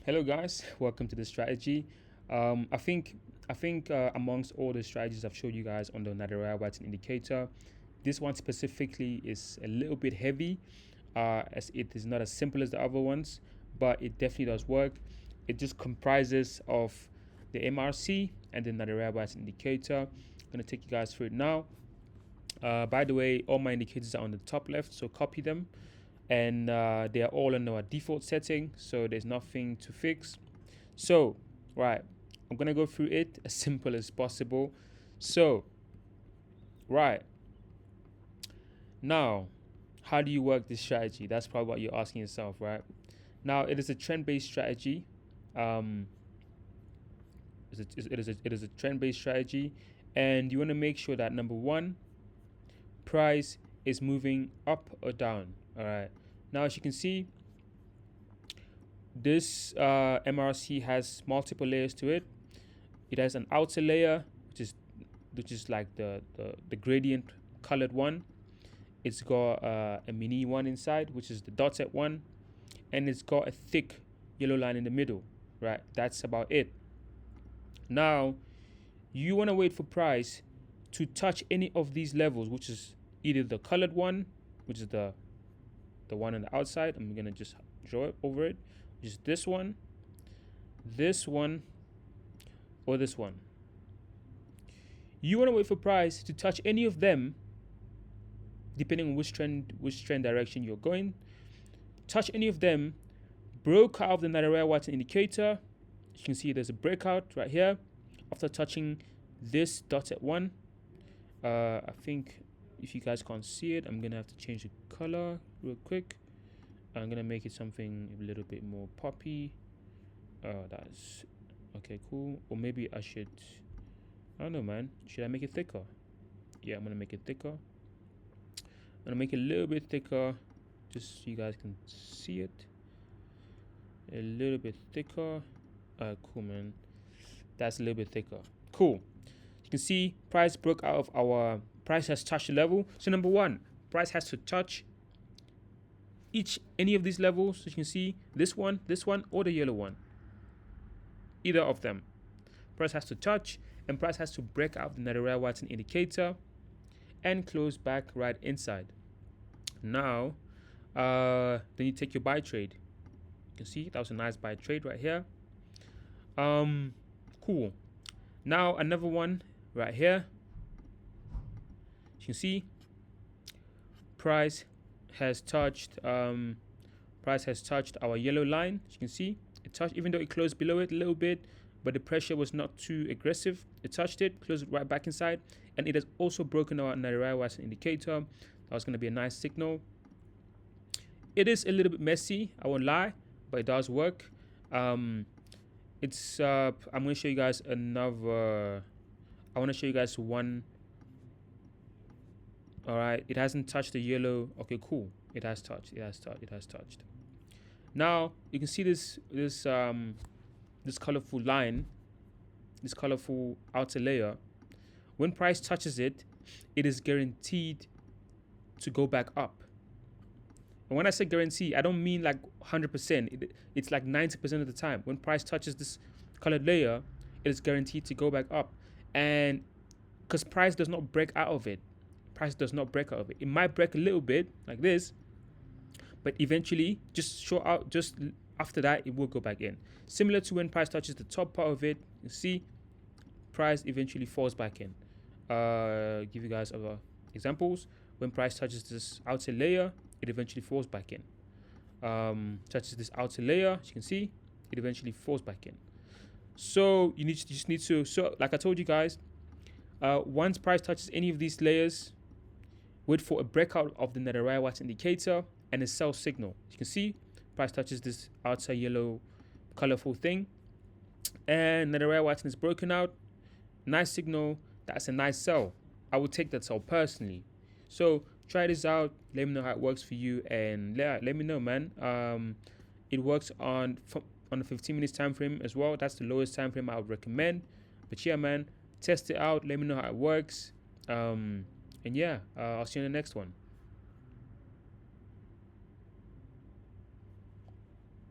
Hello guys, welcome to the strategy. I think amongst all the strategies I've showed you guys on the Nadaraya White indicator, this one specifically is a little bit heavy, as it is not as simple as the other ones, but it definitely does work. It just comprises of the MRC and the Nadaraya White indicator. I'm gonna take you guys through it now. By the way, all my indicators are on the top left, so copy them, and they are all in our default setting, so there's nothing to fix. So right, I'm gonna go through it as simple as possible. So right now, how do you work this strategy? That's probably what you're asking yourself, right? Now, it is a trend-based strategy. um it is a trend-based strategy, and you want to make sure that number one, price is moving up or down. All right, now as you can see, this MRC has multiple layers to it. It has an outer layer, which is like the gradient colored one. It's got a mini one inside, which is the dotted one, and it's got a thick yellow line in the middle. Right, that's about it. Now you want to wait for price to touch any of these levels, which is either the colored one, which is the one on the outside. I'm gonna just draw it over it, which is this one, or this one. You want to wait for price to touch any of them, depending on which trend direction you're going. Touch any of them, broke out of the Nadaraya White indicator. You can see there's a breakout right here after touching this dotted one. I think if you guys can't see it, I'm gonna have to change the color real quick. I'm gonna make it something a little bit more poppy. That's okay, cool. Or maybe I should, I don't know, man. Should I make it thicker? Yeah, I'm gonna make it thicker. I'm gonna make it a little bit thicker, just so you guys can see it. A little bit thicker. Cool, man. That's a little bit thicker. Cool. You can see price broke out of our, price has touched the level. So number one, price has to touch any of these levels. So you can see this one, or the yellow one. Either of them. Price has to touch, and price has to break out the Nadaraya White indicator and close back right inside. Now, then you take your buy trade. You can see that was a nice buy trade right here. Cool. Now another one right here. You can see price has touched our yellow line. As you can see, it touched, even though it closed below it a little bit, but the pressure was not too aggressive. It touched it, closed it right back inside, and it has also broken our Nadaraya White indicator. That was going to be a nice signal. It is a little bit messy, I won't lie, but it does work. I'm going to show you guys another. I want to show you guys one. All right, it hasn't touched the yellow. Okay, cool. It has touched. It has touched. Now you can see this colorful line, this colorful outer layer. When price touches it, it is guaranteed to go back up. And when I say guarantee, I don't mean like 100%. It's like 90% of the time. When price touches this colored layer, it is guaranteed to go back up. And because price does not break out of it. It might break a little bit like this, but eventually, just after that, it will go back in. Similar to when price touches the top part of it, you see, price eventually falls back in. Give you guys other examples. When price touches this outer layer, it eventually falls back in. Touches this outer layer, as you can see, it eventually falls back in. So you just need to, so like I told you guys, once price touches any of these layers, wait for a breakout of the Nadaraya White indicator and a sell signal. As you can see, price touches this outer yellow colorful thing, and Nadaraya White is broken out. Nice signal. That's a nice sell. I would take that sell personally. So try this out. Let me know how it works for you, and let me know, man. It works on a 15 minutes time frame as well. That's the lowest time frame I would recommend. But yeah, man, test it out. Let me know how it works. And yeah, I'll see you in the next one.